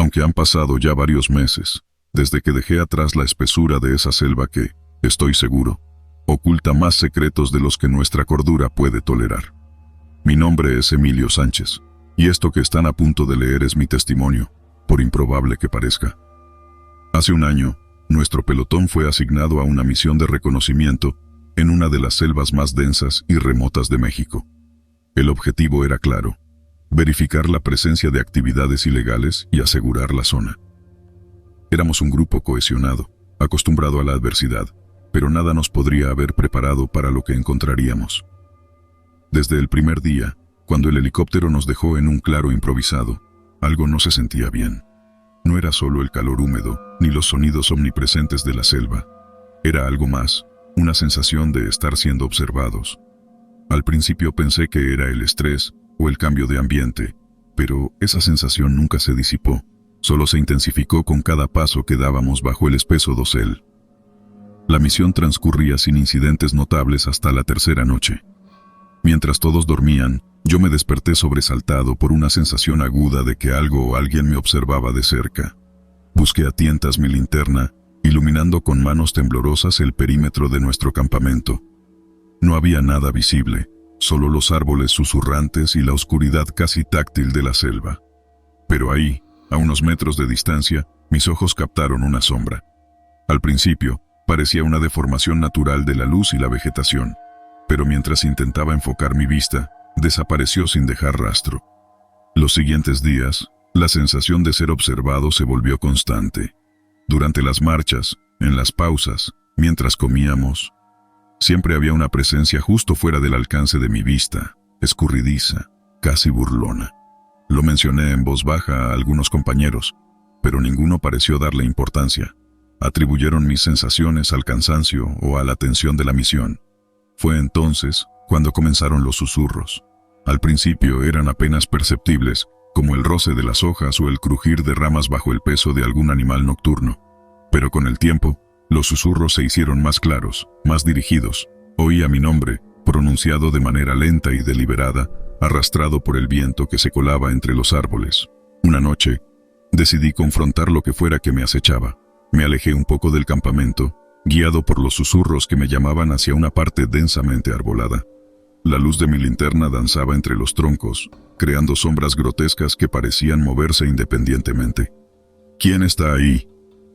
Aunque han pasado ya varios meses, desde que dejé atrás la espesura de esa selva que, estoy seguro, oculta más secretos de los que nuestra cordura puede tolerar. Mi nombre es Emilio Sánchez, y esto que están a punto de leer es mi testimonio, por improbable que parezca. Hace un año, nuestro pelotón fue asignado a una misión de reconocimiento en una de las selvas más densas y remotas de México. El objetivo era claro: verificar la presencia de actividades ilegales y asegurar la zona. Éramos un grupo cohesionado, acostumbrado a la adversidad, pero nada nos podría haber preparado para lo que encontraríamos. Desde el primer día, cuando el helicóptero nos dejó en un claro improvisado, algo no se sentía bien. No era solo el calor húmedo, ni los sonidos omnipresentes de la selva. Era algo más, una sensación de estar siendo observados. Al principio pensé que era el estrés o el cambio de ambiente, pero esa sensación nunca se disipó, solo se intensificó con cada paso que dábamos bajo el espeso dosel. La misión transcurría sin incidentes notables hasta la tercera noche. Mientras todos dormían, yo me desperté sobresaltado por una sensación aguda de que algo o alguien me observaba de cerca. Busqué a tientas mi linterna, iluminando con manos temblorosas el perímetro de nuestro campamento. No había nada visible, solo los árboles susurrantes y la oscuridad casi táctil de la selva. Pero ahí, a unos metros de distancia, mis ojos captaron una sombra. Al principio, parecía una deformación natural de la luz y la vegetación, pero mientras intentaba enfocar mi vista, desapareció sin dejar rastro. Los siguientes días, la sensación de ser observado se volvió constante. Durante las marchas, en las pausas, mientras comíamos, siempre había una presencia justo fuera del alcance de mi vista, escurridiza, casi burlona. Lo mencioné en voz baja a algunos compañeros, pero ninguno pareció darle importancia. Atribuyeron mis sensaciones al cansancio o a la tensión de la misión. Fue entonces cuando comenzaron los susurros. Al principio eran apenas perceptibles, como el roce de las hojas o el crujir de ramas bajo el peso de algún animal nocturno. Pero con el tiempo, los susurros se hicieron más claros, más dirigidos. Oía mi nombre, pronunciado de manera lenta y deliberada, arrastrado por el viento que se colaba entre los árboles. Una noche, decidí confrontar lo que fuera que me acechaba. Me alejé un poco del campamento, guiado por los susurros que me llamaban hacia una parte densamente arbolada. La luz de mi linterna danzaba entre los troncos, creando sombras grotescas que parecían moverse independientemente. «¿Quién está ahí?»,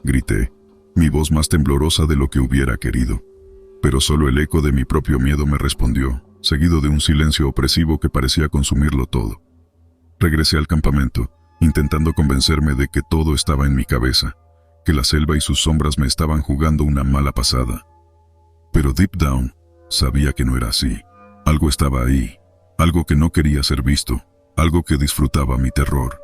grité, mi voz más temblorosa de lo que hubiera querido. Pero solo el eco de mi propio miedo me respondió, seguido de un silencio opresivo que parecía consumirlo todo. Regresé al campamento, intentando convencerme de que todo estaba en mi cabeza, que la selva y sus sombras me estaban jugando una mala pasada. Pero deep down, sabía que no era así. Algo estaba ahí, algo que no quería ser visto, algo que disfrutaba mi terror.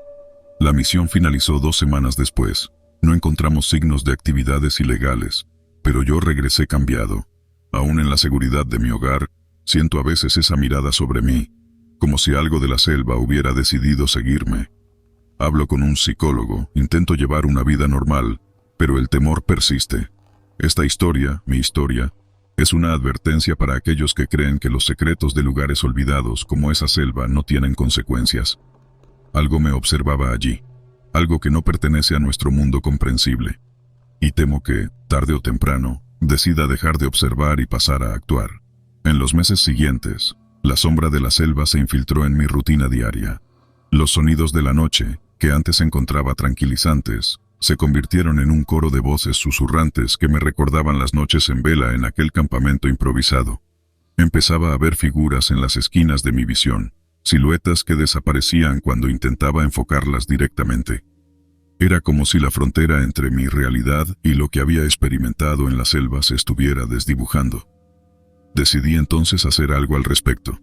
La misión finalizó 2 semanas después. No encontramos signos de actividades ilegales, pero yo regresé cambiado. Aún en la seguridad de mi hogar, siento a veces esa mirada sobre mí, como si algo de la selva hubiera decidido seguirme. Hablo con un psicólogo, intento llevar una vida normal, pero el temor persiste. Esta historia, mi historia, es una advertencia para aquellos que creen que los secretos de lugares olvidados como esa selva no tienen consecuencias. Algo me observaba allí, algo que no pertenece a nuestro mundo comprensible. Y temo que, tarde o temprano, decida dejar de observar y pasar a actuar. En los meses siguientes, la sombra de la selva se infiltró en mi rutina diaria. Los sonidos de la noche, que antes encontraba tranquilizantes, se convirtieron en un coro de voces susurrantes que me recordaban las noches en vela en aquel campamento improvisado. Empezaba a ver figuras en las esquinas de mi visión, siluetas que desaparecían cuando intentaba enfocarlas directamente. Era como si la frontera entre mi realidad y lo que había experimentado en la selva se estuviera desdibujando. Decidí entonces hacer algo al respecto.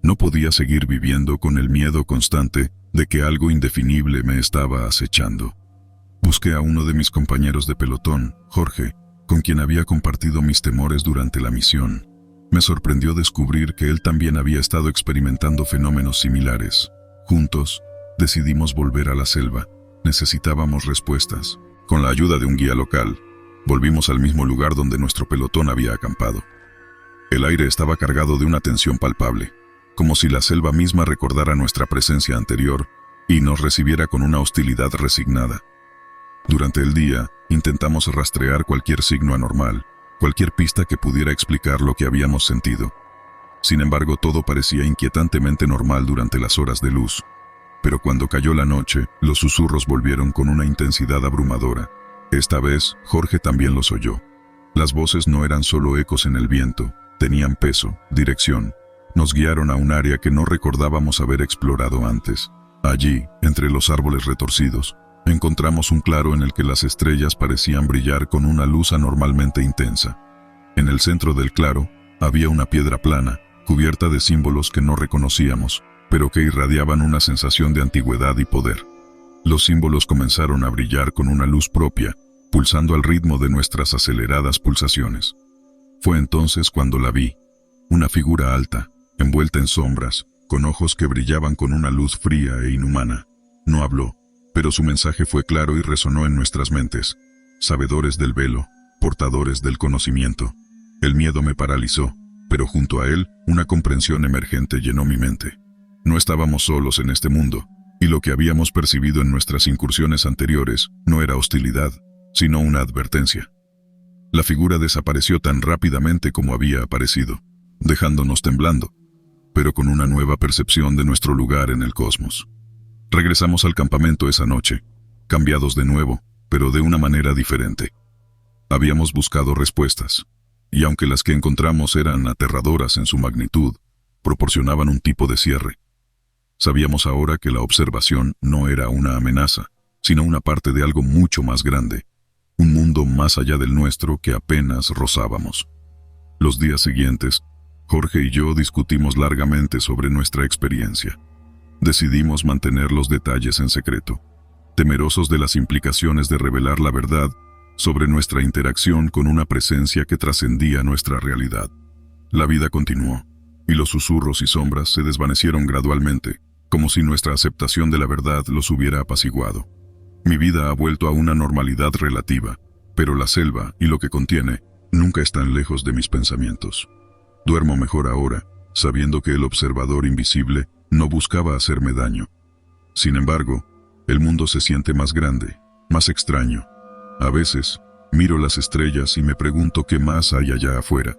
No podía seguir viviendo con el miedo constante de que algo indefinible me estaba acechando. Busqué a uno de mis compañeros de pelotón, Jorge, con quien había compartido mis temores durante la misión. Me sorprendió descubrir que él también había estado experimentando fenómenos similares. Juntos, decidimos volver a la selva. Necesitábamos respuestas. Con la ayuda de un guía local, volvimos al mismo lugar donde nuestro pelotón había acampado. El aire estaba cargado de una tensión palpable, como si la selva misma recordara nuestra presencia anterior, y nos recibiera con una hostilidad resignada. Durante el día, intentamos rastrear cualquier signo anormal, cualquier pista que pudiera explicar lo que habíamos sentido. Sin embargo, todo parecía inquietantemente normal durante las horas de luz. Pero cuando cayó la noche, los susurros volvieron con una intensidad abrumadora. Esta vez, Jorge también los oyó. Las voces no eran solo ecos en el viento, tenían peso, dirección. Nos guiaron a un área que no recordábamos haber explorado antes. Allí, entre los árboles retorcidos, encontramos un claro en el que las estrellas parecían brillar con una luz anormalmente intensa. En el centro del claro, había una piedra plana, cubierta de símbolos que no reconocíamos, pero que irradiaban una sensación de antigüedad y poder. Los símbolos comenzaron a brillar con una luz propia, pulsando al ritmo de nuestras aceleradas pulsaciones. Fue entonces cuando la vi, una figura alta, envuelta en sombras, con ojos que brillaban con una luz fría e inhumana. No habló, pero su mensaje fue claro y resonó en nuestras mentes. Sabedores del velo, portadores del conocimiento. El miedo me paralizó, pero junto a él, una comprensión emergente llenó mi mente. No estábamos solos en este mundo, y lo que habíamos percibido en nuestras incursiones anteriores no era hostilidad, sino una advertencia. La figura desapareció tan rápidamente como había aparecido, dejándonos temblando, pero con una nueva percepción de nuestro lugar en el cosmos. Regresamos al campamento esa noche, cambiados de nuevo, pero de una manera diferente. Habíamos buscado respuestas, y aunque las que encontramos eran aterradoras en su magnitud, proporcionaban un tipo de cierre. Sabíamos ahora que la observación no era una amenaza, sino una parte de algo mucho más grande, un mundo más allá del nuestro que apenas rozábamos. Los días siguientes, Jorge y yo discutimos largamente sobre nuestra experiencia. Decidimos mantener los detalles en secreto, temerosos de las implicaciones de revelar la verdad sobre nuestra interacción con una presencia que trascendía nuestra realidad. La vida continuó, y los susurros y sombras se desvanecieron gradualmente, como si nuestra aceptación de la verdad los hubiera apaciguado. Mi vida ha vuelto a una normalidad relativa, pero la selva y lo que contiene nunca están lejos de mis pensamientos. Duermo mejor ahora, sabiendo que el observador invisible no buscaba hacerme daño. Sin embargo, el mundo se siente más grande, más extraño. A veces, miro las estrellas y me pregunto qué más hay allá afuera,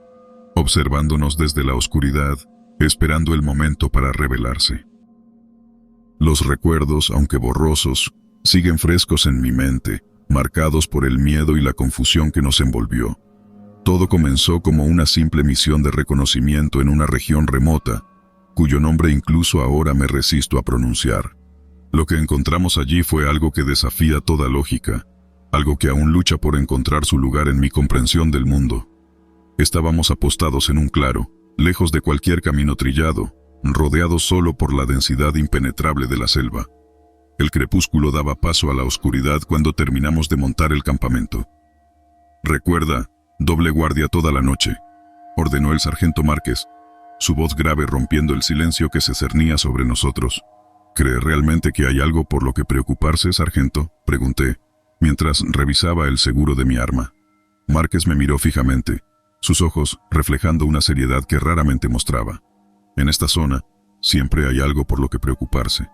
observándonos desde la oscuridad, esperando el momento para revelarse. Los recuerdos, aunque borrosos, siguen frescos en mi mente, marcados por el miedo y la confusión que nos envolvió. Todo comenzó como una simple misión de reconocimiento en una región remota, cuyo nombre incluso ahora me resisto a pronunciar. Lo que encontramos allí fue algo que desafía toda lógica, algo que aún lucha por encontrar su lugar en mi comprensión del mundo. Estábamos apostados en un claro, lejos de cualquier camino trillado, rodeados solo por la densidad impenetrable de la selva. El crepúsculo daba paso a la oscuridad cuando terminamos de montar el campamento. «Recuerda, doble guardia toda la noche», ordenó el sargento Márquez, su voz grave rompiendo el silencio que se cernía sobre nosotros. «¿Cree realmente que hay algo por lo que preocuparse, sargento?», pregunté, mientras revisaba el seguro de mi arma. Márquez me miró fijamente, sus ojos reflejando una seriedad que raramente mostraba. «En esta zona, siempre hay algo por lo que preocuparse».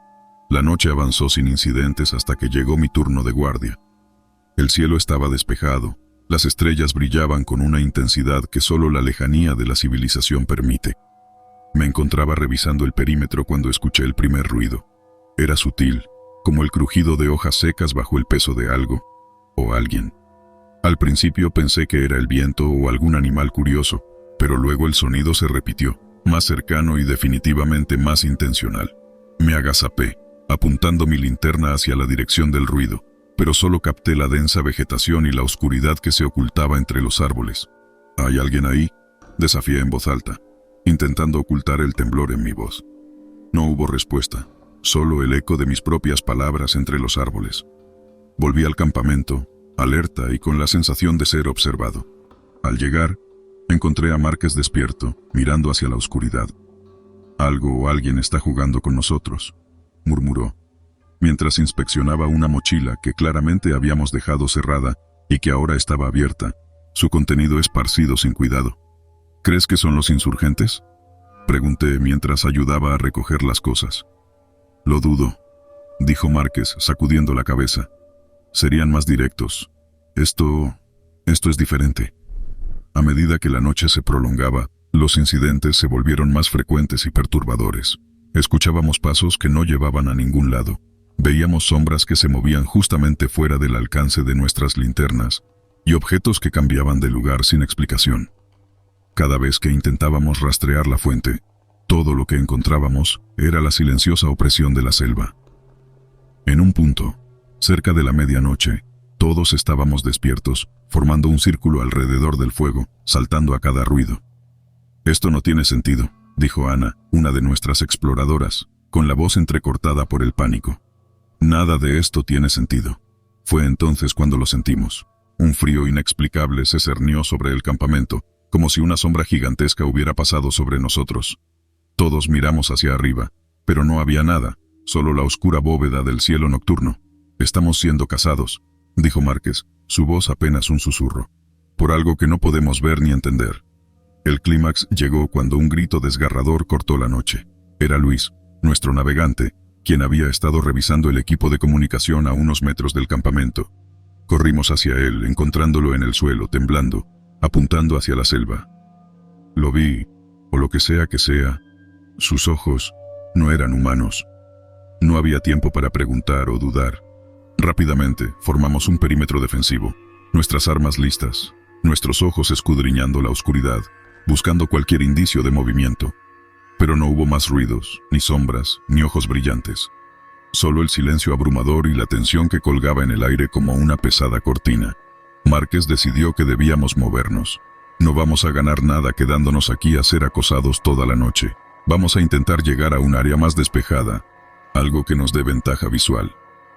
La noche avanzó sin incidentes hasta que llegó mi turno de guardia. El cielo estaba despejado, las estrellas brillaban con una intensidad que solo la lejanía de la civilización permite. Me encontraba revisando el perímetro cuando escuché el primer ruido. Era sutil, como el crujido de hojas secas bajo el peso de algo, o alguien. Al principio pensé que era el viento o algún animal curioso, pero luego el sonido se repitió, más cercano y definitivamente más intencional. Me agazapé, apuntando mi linterna hacia la dirección del ruido, pero solo capté la densa vegetación y la oscuridad que se ocultaba entre los árboles. «¿Hay alguien ahí?», desafié en voz alta, intentando ocultar el temblor en mi voz. No hubo respuesta, solo el eco de mis propias palabras entre los árboles. Volví al campamento, alerta y con la sensación de ser observado. Al llegar, encontré a Márquez despierto, mirando hacia la oscuridad. «Algo o alguien está jugando con nosotros», murmuró, mientras inspeccionaba una mochila que claramente habíamos dejado cerrada y que ahora estaba abierta, su contenido esparcido sin cuidado. «¿Crees que son los insurgentes?», pregunté mientras ayudaba a recoger las cosas. «Lo dudo», dijo Márquez, sacudiendo la cabeza. Serían más directos. Esto es diferente. A medida que la noche se prolongaba, los incidentes se volvieron más frecuentes y perturbadores. Escuchábamos pasos que no llevaban a ningún lado. Veíamos sombras que se movían justamente fuera del alcance de nuestras linternas y objetos que cambiaban de lugar sin explicación. Cada vez que intentábamos rastrear la fuente, todo lo que encontrábamos era la silenciosa opresión de la selva. En un punto, cerca de la medianoche, todos estábamos despiertos, formando un círculo alrededor del fuego, saltando a cada ruido. «Esto no tiene sentido», dijo Ana, una de nuestras exploradoras, con la voz entrecortada por el pánico. «Nada de esto tiene sentido». Fue entonces cuando lo sentimos. Un frío inexplicable se cernió sobre el campamento, como si una sombra gigantesca hubiera pasado sobre nosotros. Todos miramos hacia arriba, pero no había nada, solo la oscura bóveda del cielo nocturno. «Estamos siendo cazados», dijo Márquez, su voz apenas un susurro, «por algo que no podemos ver ni entender». El clímax llegó cuando un grito desgarrador cortó la noche. Era Luis, nuestro navegante, quien había estado revisando el equipo de comunicación a unos metros del campamento. Corrimos hacia él, encontrándolo en el suelo, temblando, apuntando hacia la selva. Lo vi, o lo que sea, sus ojos no eran humanos. No había tiempo para preguntar o dudar. Rápidamente formamos un perímetro defensivo, nuestras armas listas, nuestros ojos escudriñando la oscuridad, buscando cualquier indicio de movimiento. Pero no hubo más ruidos, ni sombras, ni ojos brillantes. Solo el silencio abrumador y la tensión que colgaba en el aire como una pesada cortina. Márquez decidió que debíamos movernos. No vamos a ganar nada quedándonos aquí a ser acosados toda la noche. Vamos a intentar llegar a un área más despejada, algo que nos dé ventaja visual.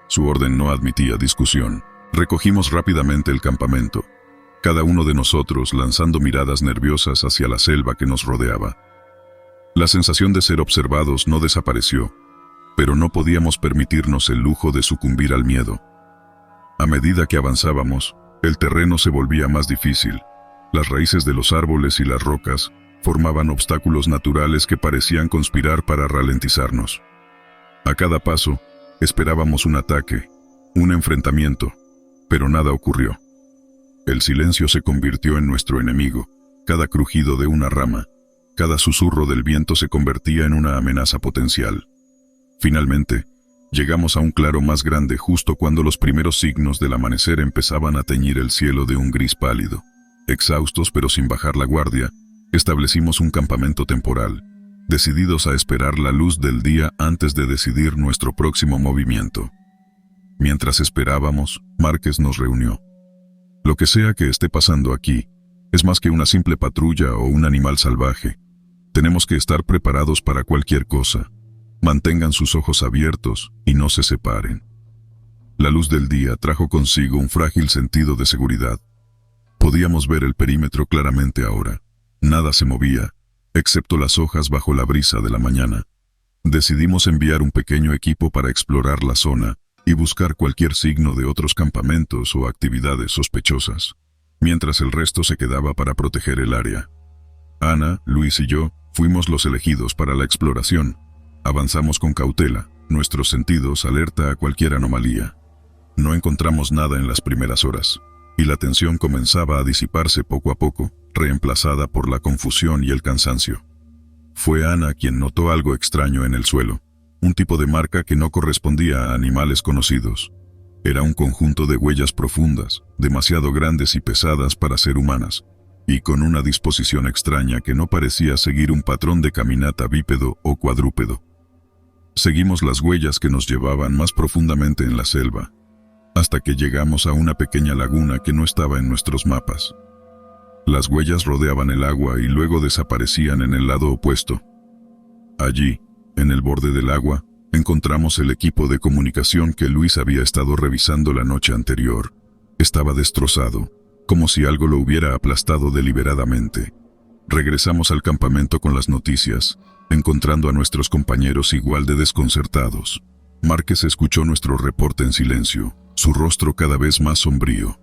Su orden no admitía discusión. Recogimos rápidamente el campamento, cada uno de nosotros lanzando miradas nerviosas hacia la selva que nos rodeaba. La sensación de ser observados no desapareció, pero no podíamos permitirnos el lujo de sucumbir al miedo. A medida que avanzábamos, el terreno se volvía más difícil. Las raíces de los árboles y las rocas formaban obstáculos naturales que parecían conspirar para ralentizarnos. A cada paso, esperábamos un ataque, un enfrentamiento, pero nada ocurrió. El silencio se convirtió en nuestro enemigo. Cada crujido de una rama, cada susurro del viento se convertía en una amenaza potencial. Finalmente, llegamos a un claro más grande justo cuando los primeros signos del amanecer empezaban a teñir el cielo de un gris pálido. Exhaustos pero sin bajar la guardia, establecimos un campamento temporal, decididos a esperar la luz del día antes de decidir nuestro próximo movimiento. Mientras esperábamos, Márquez nos reunió. Lo que sea que esté pasando aquí, es más que una simple patrulla o un animal salvaje. Tenemos que estar preparados para cualquier cosa. Mantengan sus ojos abiertos y no se separen. La luz del día trajo consigo un frágil sentido de seguridad. Podíamos ver el perímetro claramente ahora. Nada se movía, excepto las hojas bajo la brisa de la mañana. Decidimos enviar un pequeño equipo para explorar la zona y buscar cualquier signo de otros campamentos o actividades sospechosas, mientras el resto se quedaba para proteger el área. Ana, Luis y yo fuimos los elegidos para la exploración. Avanzamos con cautela, nuestros sentidos alerta a cualquier anomalía. No encontramos nada en las primeras horas, y la tensión comenzaba a disiparse poco a poco, reemplazada por la confusión y el cansancio. Fue Ana quien notó algo extraño en el suelo. Un tipo de marca que no correspondía a animales conocidos. Era un conjunto de huellas profundas, demasiado grandes y pesadas para ser humanas, y con una disposición extraña que no parecía seguir un patrón de caminata bípedo o cuadrúpedo. Seguimos las huellas que nos llevaban más profundamente en la selva, hasta que llegamos a una pequeña laguna que no estaba en nuestros mapas. Las huellas rodeaban el agua y luego desaparecían en el lado opuesto. Allí, en el borde del agua, encontramos el equipo de comunicación que Luis había estado revisando la noche anterior. Estaba destrozado, como si algo lo hubiera aplastado deliberadamente. Regresamos al campamento con las noticias, encontrando a nuestros compañeros igual de desconcertados. Márquez escuchó nuestro reporte en silencio, su rostro cada vez más sombrío.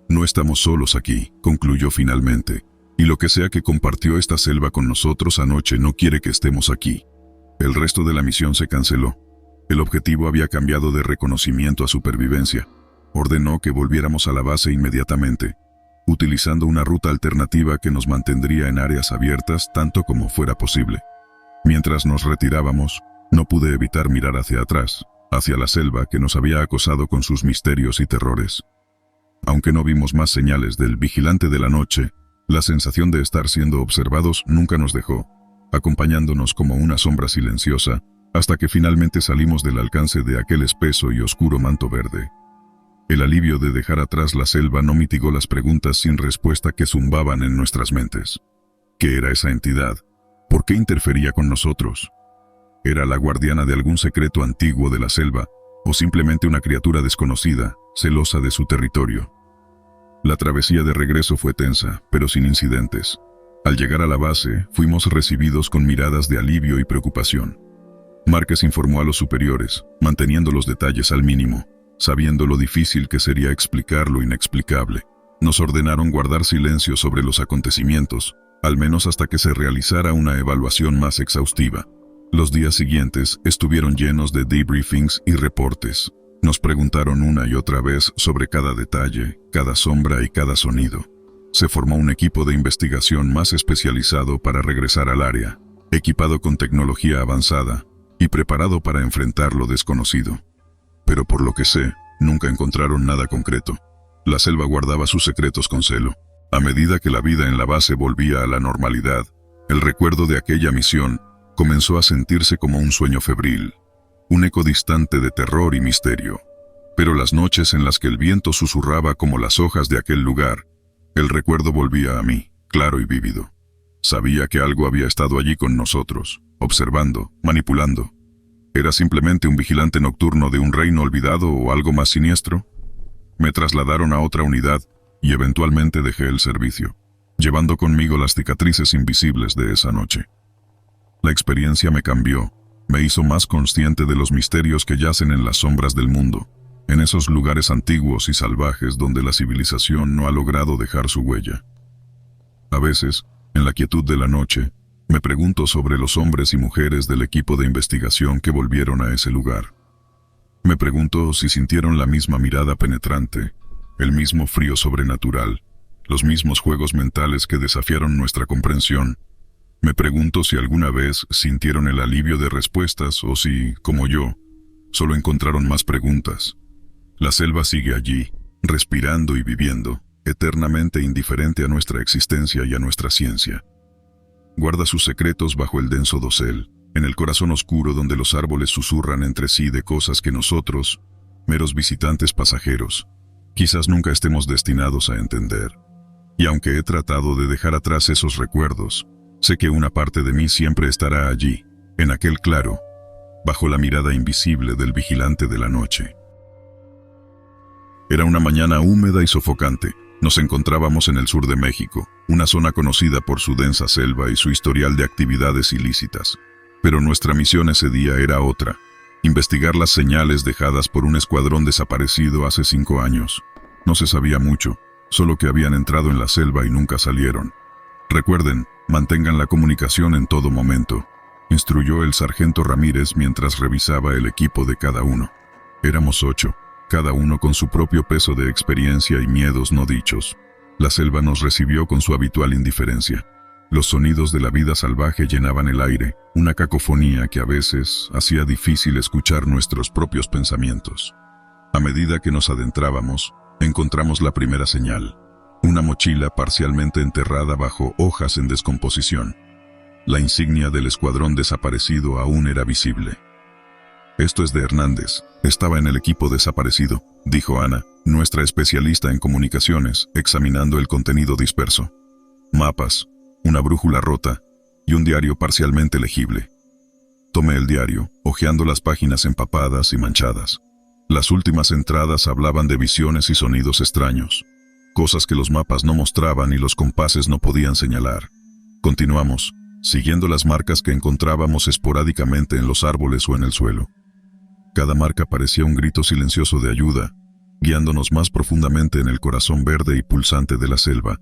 «No estamos solos aquí», concluyó finalmente, «y lo que sea que compartió esta selva con nosotros anoche no quiere que estemos aquí». El resto de la misión se canceló. El objetivo había cambiado de reconocimiento a supervivencia. Ordenó que volviéramos a la base inmediatamente, utilizando una ruta alternativa que nos mantendría en áreas abiertas tanto como fuera posible. Mientras nos retirábamos, no pude evitar mirar hacia atrás, hacia la selva que nos había acosado con sus misterios y terrores. Aunque no vimos más señales del vigilante de la noche, la sensación de estar siendo observados nunca nos dejó, acompañándonos como una sombra silenciosa, hasta que finalmente salimos del alcance de aquel espeso y oscuro manto verde. El alivio de dejar atrás la selva no mitigó las preguntas sin respuesta que zumbaban en nuestras mentes. ¿Qué era esa entidad? ¿Por qué interfería con nosotros? ¿Era la guardiana de algún secreto antiguo de la selva, o simplemente una criatura desconocida, celosa de su territorio? La travesía de regreso fue tensa, pero sin incidentes. Al llegar a la base, fuimos recibidos con miradas de alivio y preocupación. Márquez informó a los superiores, manteniendo los detalles al mínimo, sabiendo lo difícil que sería explicar lo inexplicable. Nos ordenaron guardar silencio sobre los acontecimientos, al menos hasta que se realizara una evaluación más exhaustiva. Los días siguientes estuvieron llenos de debriefings y reportes. Nos preguntaron una y otra vez sobre cada detalle, cada sombra y cada sonido. Se formó un equipo de investigación más especializado para regresar al área, equipado con tecnología avanzada y preparado para enfrentar lo desconocido. Pero por lo que sé, nunca encontraron nada concreto. La selva guardaba sus secretos con celo. A medida que la vida en la base volvía a la normalidad, el recuerdo de aquella misión comenzó a sentirse como un sueño febril, un eco distante de terror y misterio. Pero las noches en las que el viento susurraba como las hojas de aquel lugar, el recuerdo volvía a mí, claro y vívido. Sabía que algo había estado allí con nosotros, observando, manipulando. ¿Era simplemente un vigilante nocturno de un reino olvidado o algo más siniestro? Me trasladaron a otra unidad y eventualmente dejé el servicio, llevando conmigo las cicatrices invisibles de esa noche. La experiencia me cambió, me hizo más consciente de los misterios que yacen en las sombras del mundo, en esos lugares antiguos y salvajes donde la civilización no ha logrado dejar su huella. A veces, en la quietud de la noche, me pregunto sobre los hombres y mujeres del equipo de investigación que volvieron a ese lugar. Me pregunto si sintieron la misma mirada penetrante, el mismo frío sobrenatural, los mismos juegos mentales que desafiaron nuestra comprensión. Me pregunto si alguna vez sintieron el alivio de respuestas o si, como yo, solo encontraron más preguntas. La selva sigue allí, respirando y viviendo, eternamente indiferente a nuestra existencia y a nuestra ciencia. Guarda sus secretos bajo el denso dosel, en el corazón oscuro donde los árboles susurran entre sí de cosas que nosotros, meros visitantes pasajeros, quizás nunca estemos destinados a entender. Y aunque he tratado de dejar atrás esos recuerdos, sé que una parte de mí siempre estará allí, en aquel claro, bajo la mirada invisible del vigilante de la noche. Era una mañana húmeda y sofocante. Nos encontrábamos en el sur de México, una zona conocida por su densa selva y su historial de actividades ilícitas. Pero nuestra misión ese día era otra: investigar las señales dejadas por un escuadrón desaparecido hace 5 años. No se sabía mucho, solo que habían entrado en la selva y nunca salieron. Recuerden, mantengan la comunicación en todo momento, instruyó el sargento Ramírez mientras revisaba el equipo de cada uno. Éramos 8. Cada uno con su propio peso de experiencia y miedos no dichos. La selva nos recibió con su habitual indiferencia. Los sonidos de la vida salvaje llenaban el aire, una cacofonía que a veces hacía difícil escuchar nuestros propios pensamientos. A medida que nos adentrábamos, encontramos la primera señal: una mochila parcialmente enterrada bajo hojas en descomposición. La insignia del escuadrón desaparecido aún era visible. «Esto es de Hernández. Estaba en el equipo desaparecido», dijo Ana, nuestra especialista en comunicaciones, examinando el contenido disperso. Mapas, una brújula rota y un diario parcialmente legible. Tomé el diario, hojeando las páginas empapadas y manchadas. Las últimas entradas hablaban de visiones y sonidos extraños, cosas que los mapas no mostraban y los compases no podían señalar. Continuamos, siguiendo las marcas que encontrábamos esporádicamente en los árboles o en el suelo. Cada marca parecía un grito silencioso de ayuda, guiándonos más profundamente en el corazón verde y pulsante de la selva.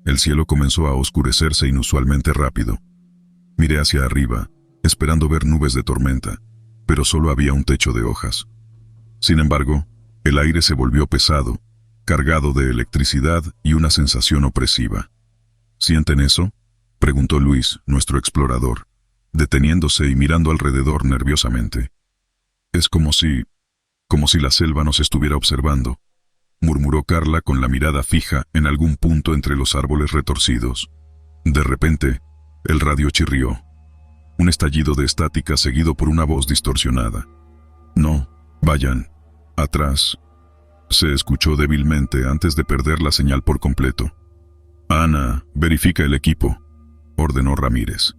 El cielo comenzó a oscurecerse inusualmente rápido. Miré hacia arriba, esperando ver nubes de tormenta, pero solo había un techo de hojas. Sin embargo, el aire se volvió pesado, cargado de electricidad y una sensación opresiva. ¿Sienten eso?, preguntó Luis, nuestro explorador, deteniéndose y mirando alrededor nerviosamente. Es como si la selva nos estuviera observando, murmuró Carla con la mirada fija en algún punto entre los árboles retorcidos. De repente, el radio chirrió. Un estallido de estática seguido por una voz distorsionada. No, vayan, atrás. Se escuchó débilmente antes de perder la señal por completo. Ana, verifica el equipo, ordenó Ramírez.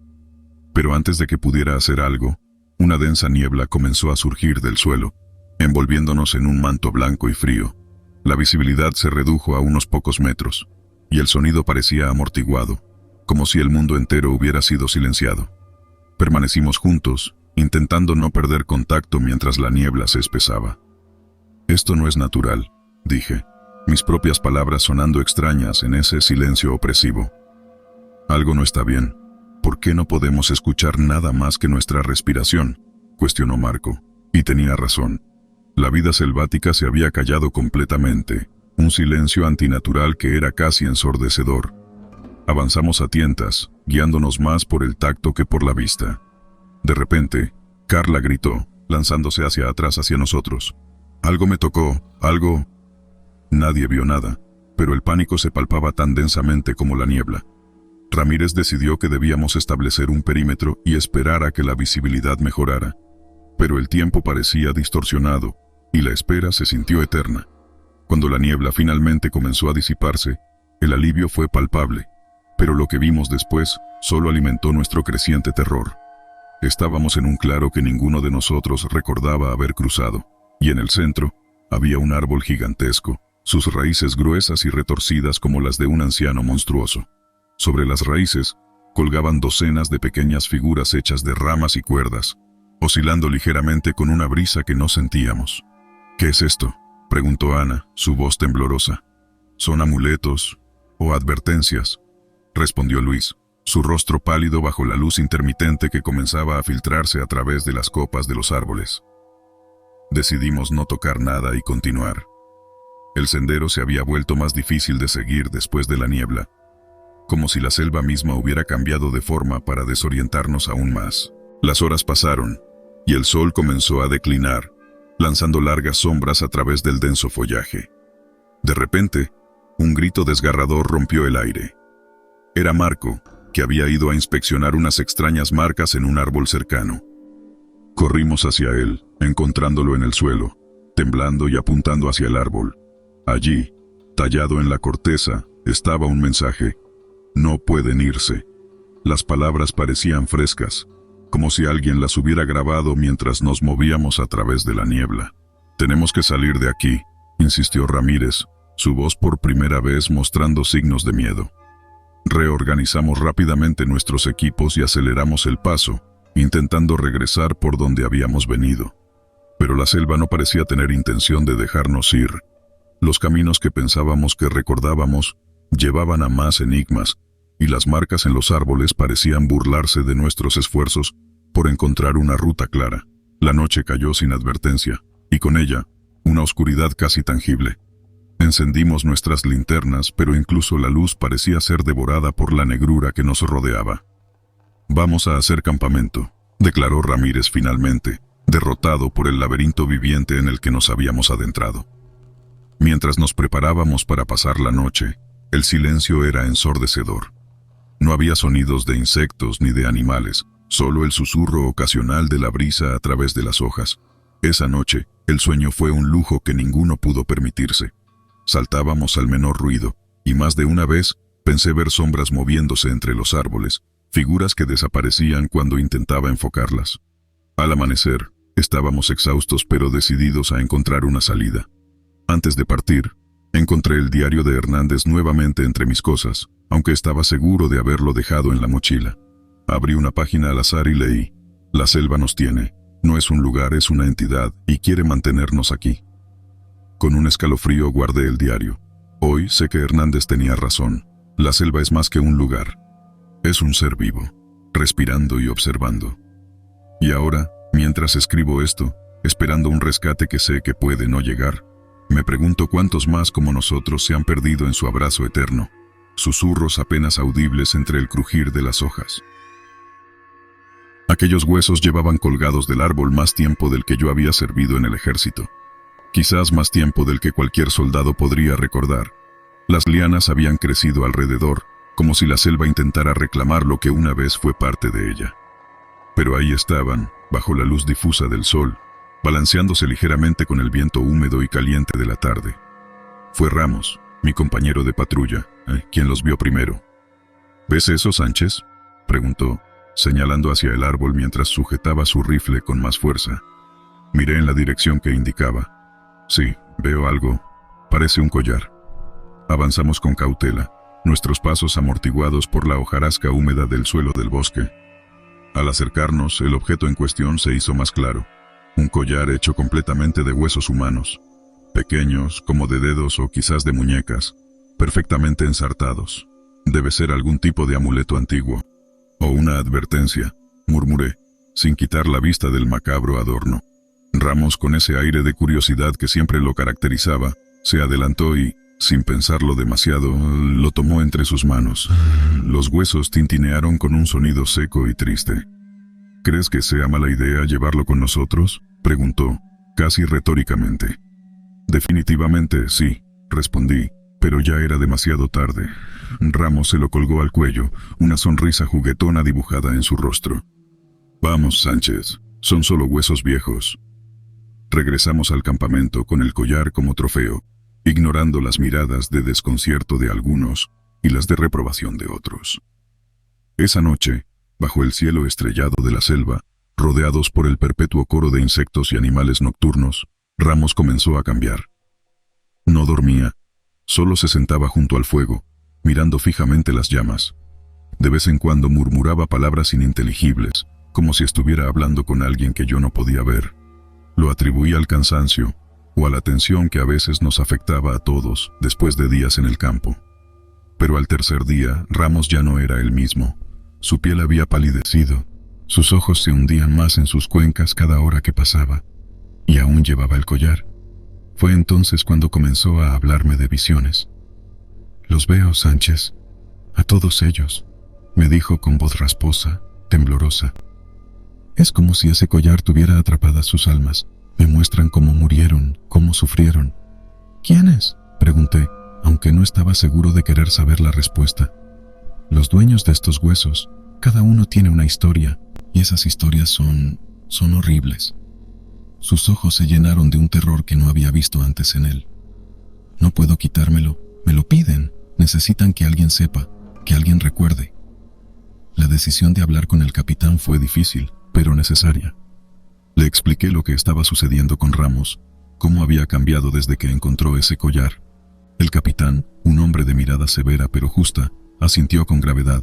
Pero antes de que pudiera hacer algo, una densa niebla comenzó a surgir del suelo, envolviéndonos en un manto blanco y frío. La visibilidad se redujo a unos pocos metros, y el sonido parecía amortiguado, como si el mundo entero hubiera sido silenciado. Permanecimos juntos, intentando no perder contacto mientras la niebla se espesaba. Esto no es natural, dije, mis propias palabras sonando extrañas en ese silencio opresivo. Algo no está bien. ¿Por qué no podemos escuchar nada más que nuestra respiración?, cuestionó Marco, y tenía razón. La vida selvática se había callado completamente, un silencio antinatural que era casi ensordecedor. Avanzamos a tientas, guiándonos más por el tacto que por la vista. De repente, Carla gritó, lanzándose hacia atrás hacia nosotros. Algo me tocó, algo... Nadie vio nada, pero el pánico se palpaba tan densamente como la niebla. Ramírez decidió que debíamos establecer un perímetro y esperar a que la visibilidad mejorara. Pero el tiempo parecía distorsionado, y la espera se sintió eterna. Cuando la niebla finalmente comenzó a disiparse, el alivio fue palpable, pero lo que vimos después solo alimentó nuestro creciente terror. Estábamos en un claro que ninguno de nosotros recordaba haber cruzado, y en el centro había un árbol gigantesco, sus raíces gruesas y retorcidas como las de un anciano monstruoso. Sobre las raíces colgaban docenas de pequeñas figuras hechas de ramas y cuerdas, oscilando ligeramente con una brisa que no sentíamos. ¿Qué es esto?, preguntó Ana, su voz temblorosa. ¿Son amuletos o advertencias?, respondió Luis, su rostro pálido bajo la luz intermitente que comenzaba a filtrarse a través de las copas de los árboles. Decidimos no tocar nada y continuar. El sendero se había vuelto más difícil de seguir después de la niebla, como si la selva misma hubiera cambiado de forma para desorientarnos aún más. Las horas pasaron, y el sol comenzó a declinar, lanzando largas sombras a través del denso follaje. De repente, un grito desgarrador rompió el aire. Era Marco, que había ido a inspeccionar unas extrañas marcas en un árbol cercano. Corrimos hacia él, encontrándolo en el suelo, temblando y apuntando hacia el árbol. Allí, tallado en la corteza, estaba un mensaje: no pueden irse. Las palabras parecían frescas, como si alguien las hubiera grabado mientras nos movíamos a través de la niebla. Tenemos que salir de aquí, insistió Ramírez, su voz por primera vez mostrando signos de miedo. Reorganizamos rápidamente nuestros equipos y aceleramos el paso, intentando regresar por donde habíamos venido. Pero la selva no parecía tener intención de dejarnos ir. Los caminos que pensábamos que recordábamos llevaban a más enigmas, y las marcas en los árboles parecían burlarse de nuestros esfuerzos por encontrar una ruta clara. La noche cayó sin advertencia, y con ella, una oscuridad casi tangible. Encendimos nuestras linternas, pero incluso la luz parecía ser devorada por la negrura que nos rodeaba. «Vamos a hacer campamento», declaró Ramírez finalmente, derrotado por el laberinto viviente en el que nos habíamos adentrado. Mientras nos preparábamos para pasar la noche, el silencio era ensordecedor. No había sonidos de insectos ni de animales, solo el susurro ocasional de la brisa a través de las hojas. Esa noche, el sueño fue un lujo que ninguno pudo permitirse. Saltábamos al menor ruido, y más de una vez pensé ver sombras moviéndose entre los árboles, figuras que desaparecían cuando intentaba enfocarlas. Al amanecer, estábamos exhaustos pero decididos a encontrar una salida. Antes de partir, encontré el diario de Hernández nuevamente entre mis cosas, aunque estaba seguro de haberlo dejado en la mochila. Abrí una página al azar y leí: «La selva nos tiene, no es un lugar, es una entidad, y quiere mantenernos aquí». Con un escalofrío guardé el diario. Hoy sé que Hernández tenía razón. La selva es más que un lugar. Es un ser vivo, respirando y observando. Y ahora, Mientras escribo esto, esperando un rescate que sé que puede no llegar, me pregunto cuántos más como nosotros se han perdido en su abrazo eterno, susurros apenas audibles entre el crujir de las hojas. Aquellos huesos llevaban colgados del árbol más tiempo del que yo había servido en el ejército. Quizás más tiempo del que cualquier soldado podría recordar. Las lianas habían crecido alrededor, como si la selva intentara reclamar lo que una vez fue parte de ella. Pero ahí estaban, bajo la luz difusa del sol, balanceándose ligeramente con el viento húmedo y caliente de la tarde. Fue Ramos, mi compañero de patrulla, quien los vio primero. ¿Ves eso, Sánchez?, preguntó, señalando hacia el árbol mientras sujetaba su rifle con más fuerza. Miré en la dirección que indicaba. Sí, veo algo. Parece un collar. Avanzamos con cautela, nuestros pasos amortiguados por la hojarasca húmeda del suelo del bosque. Al acercarnos, el objeto en cuestión se hizo más claro. Un collar hecho completamente de huesos humanos, pequeños, como de dedos o quizás de muñecas, perfectamente ensartados. Debe ser algún tipo de amuleto antiguo. O una advertencia, murmuré, sin quitar la vista del macabro adorno. Ramos, con ese aire de curiosidad que siempre lo caracterizaba, se adelantó y, sin pensarlo demasiado, lo tomó entre sus manos. Los huesos tintinearon con un sonido seco y triste. ¿Crees que sea mala idea llevarlo con nosotros?, preguntó, casi retóricamente. Definitivamente sí, respondí, pero ya era demasiado tarde. Ramos se lo colgó al cuello, una sonrisa juguetona dibujada en su rostro. Vamos, Sánchez, son solo huesos viejos. Regresamos al campamento con el collar como trofeo, ignorando las miradas de desconcierto de algunos y las de reprobación de otros. Esa noche, bajo el cielo estrellado de la selva, rodeados por el perpetuo coro de insectos y animales nocturnos, Ramos comenzó a cambiar. No dormía, solo se sentaba junto al fuego, mirando fijamente las llamas. De vez en cuando murmuraba palabras ininteligibles, como si estuviera hablando con alguien que yo no podía ver. Lo atribuía al cansancio, o a la tensión que a veces nos afectaba a todos después de días en el campo. Pero al tercer día, Ramos ya no era el mismo. Su piel había palidecido, sus ojos se hundían más en sus cuencas cada hora que pasaba, y aún llevaba el collar. Fue entonces cuando comenzó a hablarme de visiones. «Los veo, Sánchez, a todos ellos», me dijo con voz rasposa, temblorosa. «Es como si ese collar tuviera atrapadas sus almas. Me muestran cómo murieron, cómo sufrieron». «¿Quiénes?», pregunté, aunque no estaba seguro de querer saber la respuesta. «Los dueños de estos huesos. Cada uno tiene una historia, y esas historias son horribles». Sus ojos se llenaron de un terror que no había visto antes en él. «No puedo quitármelo, me lo piden. Necesitan que alguien sepa, que alguien recuerde». La decisión de hablar con el capitán fue difícil, pero necesaria. Le expliqué lo que estaba sucediendo con Ramos, cómo había cambiado desde que encontró ese collar. El capitán, un hombre de mirada severa pero justa, asintió con gravedad.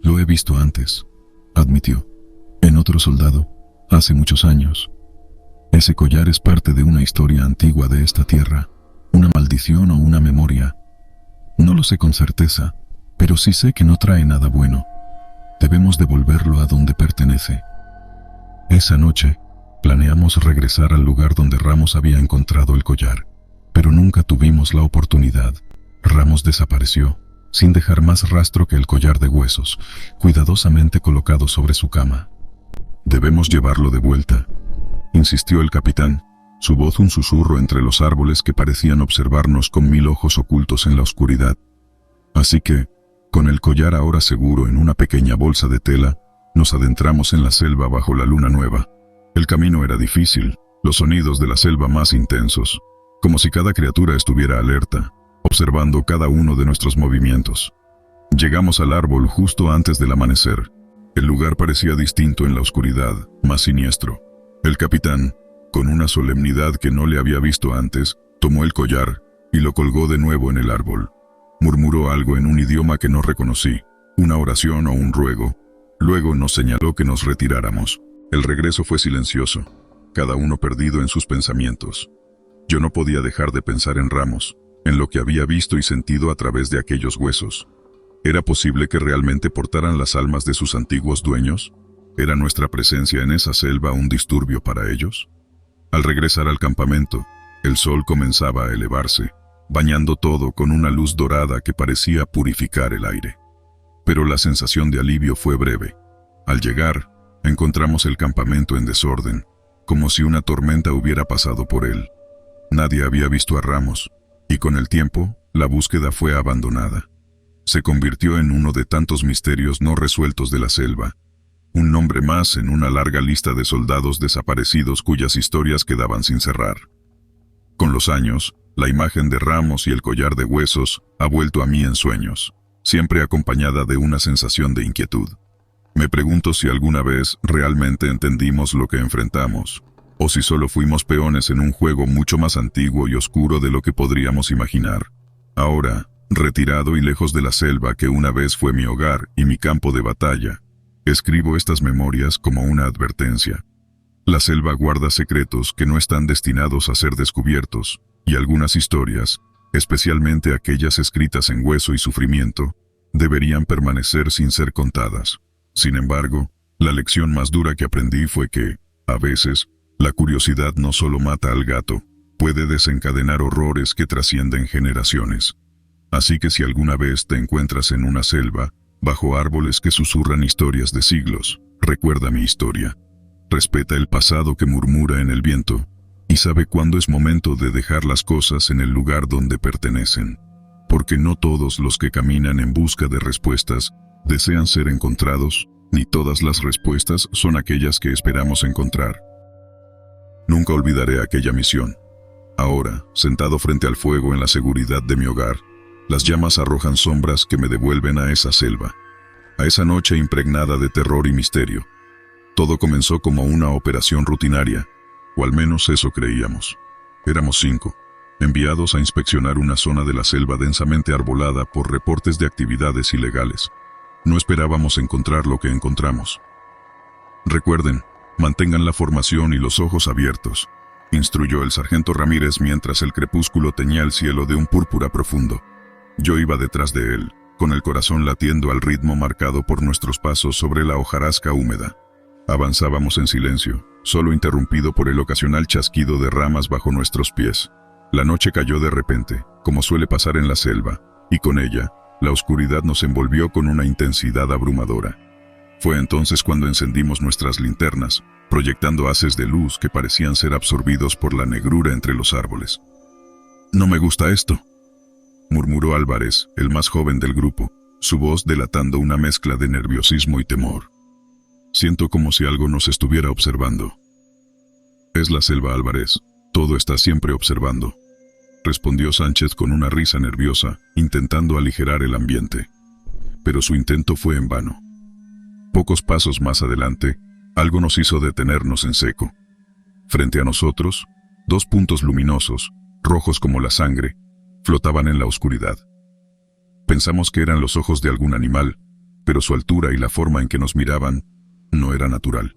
«Lo he visto antes», admitió. «En otro soldado, hace muchos años. Ese collar es parte de una historia antigua de esta tierra, una maldición o una memoria. No lo sé con certeza, pero sí sé que no trae nada bueno. Debemos devolverlo a donde pertenece». Esa noche, planeamos regresar al lugar donde Ramos había encontrado el collar, pero nunca tuvimos la oportunidad. Ramos desapareció, sin dejar más rastro que el collar de huesos, cuidadosamente colocado sobre su cama. «Debemos llevarlo de vuelta», insistió el capitán, su voz un susurro entre los árboles que parecían observarnos con 1000 ojos ocultos en la oscuridad. Así que, con el collar ahora seguro en una pequeña bolsa de tela, nos adentramos en la selva bajo la luna nueva. El camino era difícil, los sonidos de la selva más intensos, como si cada criatura estuviera alerta, observando cada uno de nuestros movimientos. Llegamos al árbol justo antes del amanecer. El lugar parecía distinto en la oscuridad, más siniestro. El capitán, con una solemnidad que no le había visto antes, tomó el collar y lo colgó de nuevo en el árbol. Murmuró algo en un idioma que no reconocí, una oración o un ruego. Luego nos señaló que nos retiráramos. El regreso fue silencioso, cada uno perdido en sus pensamientos. Yo no podía dejar de pensar en Ramos, en lo que había visto y sentido a través de aquellos huesos. ¿Era posible que realmente portaran las almas de sus antiguos dueños? ¿Era nuestra presencia en esa selva un disturbio para ellos? Al regresar al campamento, el sol comenzaba a elevarse, bañando todo con una luz dorada que parecía purificar el aire. Pero la sensación de alivio fue breve. Al llegar, encontramos el campamento en desorden, como si una tormenta hubiera pasado por él. Nadie había visto a Ramos, y con el tiempo, la búsqueda fue abandonada. Se convirtió en uno de tantos misterios no resueltos de la selva, un nombre más en una larga lista de soldados desaparecidos cuyas historias quedaban sin cerrar. Con los años, la imagen de Ramos y el collar de huesos ha vuelto a mí en sueños, siempre acompañada de una sensación de inquietud. Me pregunto si alguna vez realmente entendimos lo que enfrentamos, o si solo fuimos peones en un juego mucho más antiguo y oscuro de lo que podríamos imaginar. Ahora, retirado y lejos de la selva que una vez fue mi hogar y mi campo de batalla, escribo estas memorias como una advertencia. La selva guarda secretos que no están destinados a ser descubiertos, y algunas historias, especialmente aquellas escritas en hueso y sufrimiento, deberían permanecer sin ser contadas. Sin embargo, la lección más dura que aprendí fue que, a veces, la curiosidad no solo mata al gato, puede desencadenar horrores que trascienden generaciones. Así que si alguna vez te encuentras en una selva, bajo árboles que susurran historias de siglos, recuerda mi historia. Respeta el pasado que murmura en el viento, y sabe cuándo es momento de dejar las cosas en el lugar donde pertenecen. Porque no todos los que caminan en busca de respuestas desean ser encontrados, ni todas las respuestas son aquellas que esperamos encontrar. Nunca olvidaré aquella misión. Ahora, sentado frente al fuego en la seguridad de mi hogar, las llamas arrojan sombras que me devuelven a esa selva, a esa noche impregnada de terror y misterio. Todo comenzó como una operación rutinaria, o al menos eso creíamos. Éramos 5, enviados a inspeccionar una zona de la selva densamente arbolada por reportes de actividades ilegales. No esperábamos encontrar lo que encontramos. Recuerden, mantengan la formación y los ojos abiertos, instruyó el sargento Ramírez mientras el crepúsculo teñía el cielo de un púrpura profundo. Yo iba detrás de él, con el corazón latiendo al ritmo marcado por nuestros pasos sobre la hojarasca húmeda. Avanzábamos en silencio, solo interrumpido por el ocasional chasquido de ramas bajo nuestros pies. La noche cayó de repente, como suele pasar en la selva, y con ella, la oscuridad nos envolvió con una intensidad abrumadora. Fue entonces cuando encendimos nuestras linternas, proyectando haces de luz que parecían ser absorbidos por la negrura entre los árboles. «No me gusta esto», murmuró Álvarez, el más joven del grupo, su voz delatando una mezcla de nerviosismo y temor. «Siento como si algo nos estuviera observando». «Es la selva, Álvarez, todo está siempre observando», respondió Sánchez con una risa nerviosa, intentando aligerar el ambiente. Pero su intento fue en vano. Pocos pasos más adelante, algo nos hizo detenernos en seco. Frente a nosotros, 2 puntos luminosos, rojos como la sangre, flotaban en la oscuridad. Pensamos que eran los ojos de algún animal, pero su altura y la forma en que nos miraban no era natural.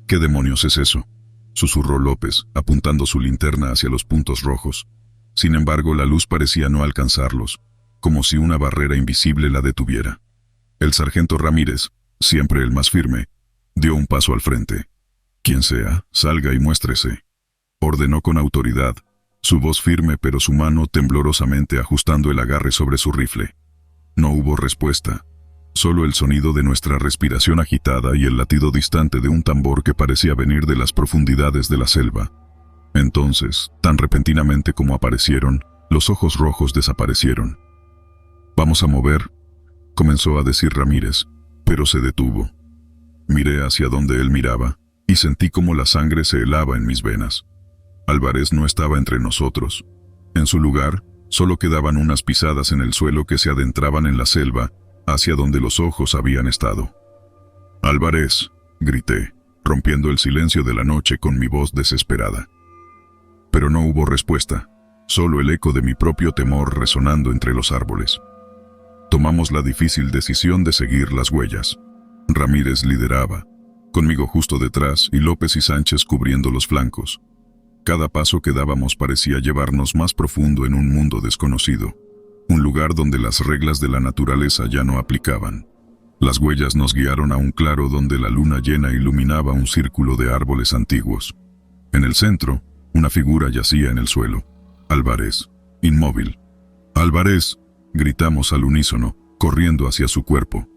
«¿Qué demonios es eso?», susurró López, apuntando su linterna hacia los puntos rojos. Sin embargo, la luz parecía no alcanzarlos, como si una barrera invisible la detuviera. El sargento Ramírez, siempre el más firme, dio un paso al frente. «Quien sea, salga y muéstrese», ordenó con autoridad, su voz firme pero su mano temblorosamente ajustando el agarre sobre su rifle. No hubo respuesta, solo el sonido de nuestra respiración agitada y el latido distante de un tambor que parecía venir de las profundidades de la selva. Entonces, tan repentinamente como aparecieron, los ojos rojos desaparecieron. «Vamos a mover», comenzó a decir Ramírez, pero se detuvo. Miré hacia donde él miraba, y sentí como la sangre se helaba en mis venas. Álvarez no estaba entre nosotros. En su lugar, solo quedaban unas pisadas en el suelo que se adentraban en la selva, hacia donde los ojos habían estado. «Álvarez», grité, rompiendo el silencio de la noche con mi voz desesperada. Pero no hubo respuesta, solo el eco de mi propio temor resonando entre los árboles. Tomamos la difícil decisión de seguir las huellas. Ramírez lideraba, conmigo justo detrás y López y Sánchez cubriendo los flancos. Cada paso que dábamos parecía llevarnos más profundo en un mundo desconocido, un lugar donde las reglas de la naturaleza ya no aplicaban. Las huellas nos guiaron a un claro donde la luna llena iluminaba un círculo de árboles antiguos. En el centro, una figura yacía en el suelo. Álvarez, inmóvil. «¡Álvarez!», gritamos al unísono, corriendo hacia su cuerpo.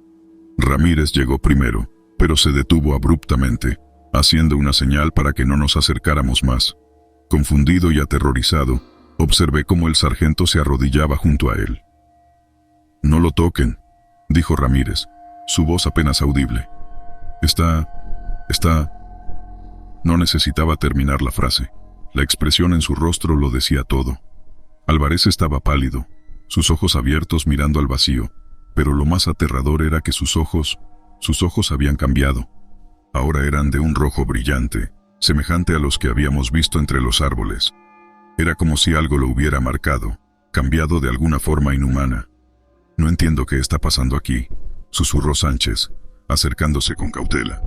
Ramírez llegó primero, pero se detuvo abruptamente, haciendo una señal para que no nos acercáramos más. Confundido y aterrorizado, observé cómo el sargento se arrodillaba junto a él. «No lo toquen», dijo Ramírez, su voz apenas audible. Está... No necesitaba terminar la frase. La expresión en su rostro lo decía todo. Álvarez estaba pálido, sus ojos abiertos mirando al vacío, pero lo más aterrador era que sus ojos habían cambiado. Ahora eran de un rojo brillante, semejante a los que habíamos visto entre los árboles. Era como si algo lo hubiera marcado, cambiado de alguna forma inhumana. «No entiendo qué está pasando aquí», susurró Sánchez, acercándose con cautela.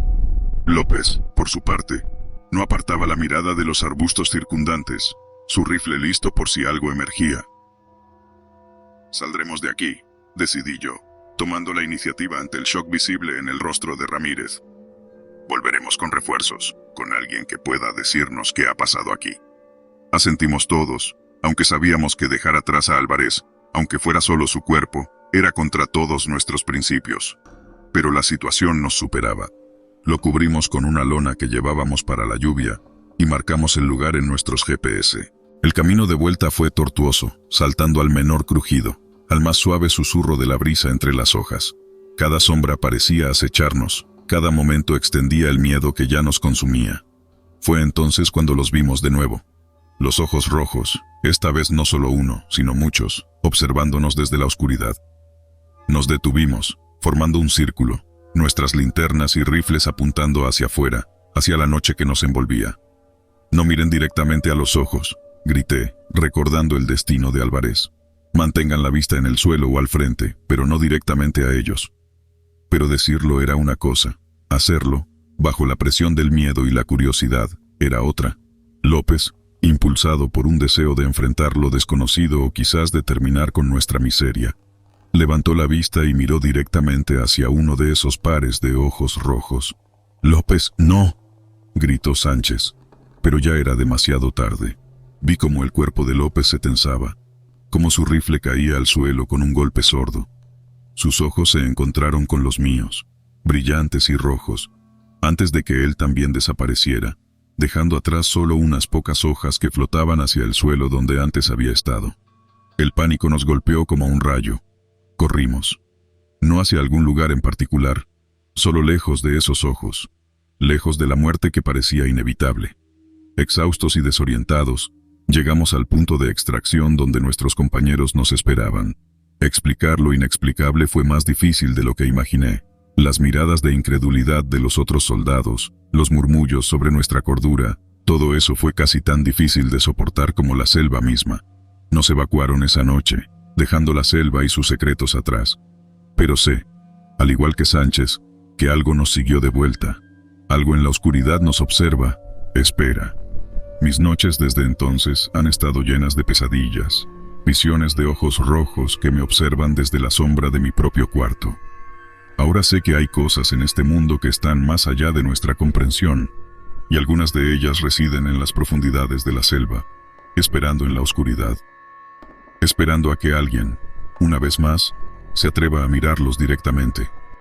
López, por su parte, no apartaba la mirada de los arbustos circundantes, su rifle listo por si algo emergía. «Saldremos de aquí», decidí yo, tomando la iniciativa ante el shock visible en el rostro de Ramírez. «Volveremos con refuerzos, con alguien que pueda decirnos qué ha pasado aquí». Asentimos todos, aunque sabíamos que dejar atrás a Álvarez, aunque fuera solo su cuerpo, era contra todos nuestros principios. Pero la situación nos superaba. Lo cubrimos con una lona que llevábamos para la lluvia y marcamos el lugar en nuestros GPS. El camino de vuelta fue tortuoso, saltando al menor crujido, al más suave susurro de la brisa entre las hojas. Cada sombra parecía acecharnos, cada momento extendía el miedo que ya nos consumía. Fue entonces cuando los vimos de nuevo. Los ojos rojos, esta vez no solo uno, sino muchos, observándonos desde la oscuridad. Nos detuvimos, formando un círculo, nuestras linternas y rifles apuntando hacia afuera, hacia la noche que nos envolvía. «No miren directamente a los ojos», grité, recordando el destino de Álvarez. «Mantengan la vista en el suelo o al frente, pero no directamente a ellos». Pero decirlo era una cosa, hacerlo, bajo la presión del miedo y la curiosidad, era otra. López, impulsado por un deseo de enfrentar lo desconocido o quizás de terminar con nuestra miseria, levantó la vista y miró directamente hacia uno de esos pares de ojos rojos. «López, no», gritó Sánchez, pero ya era demasiado tarde. Vi cómo el cuerpo de López se tensaba, cómo su rifle caía al suelo con un golpe sordo. Sus ojos se encontraron con los míos, brillantes y rojos, antes de que él también desapareciera, dejando atrás solo unas pocas hojas que flotaban hacia el suelo donde antes había estado. El pánico nos golpeó como un rayo. Corrimos. No hacia algún lugar en particular, solo lejos de esos ojos, lejos de la muerte que parecía inevitable. Exhaustos y desorientados, llegamos al punto de extracción donde nuestros compañeros nos esperaban. Explicar lo inexplicable fue más difícil de lo que imaginé. Las miradas de incredulidad de los otros soldados, los murmullos sobre nuestra cordura, todo eso fue casi tan difícil de soportar como la selva misma. Nos evacuaron esa noche, dejando la selva y sus secretos atrás. Pero sé, al igual que Sánchez, que algo nos siguió de vuelta. Algo en la oscuridad nos observa, espera. Mis noches desde entonces han estado llenas de pesadillas, visiones de ojos rojos que me observan desde la sombra de mi propio cuarto. Ahora sé que hay cosas en este mundo que están más allá de nuestra comprensión, y algunas de ellas residen en las profundidades de la selva, esperando en la oscuridad, esperando a que alguien, una vez más, se atreva a mirarlos directamente.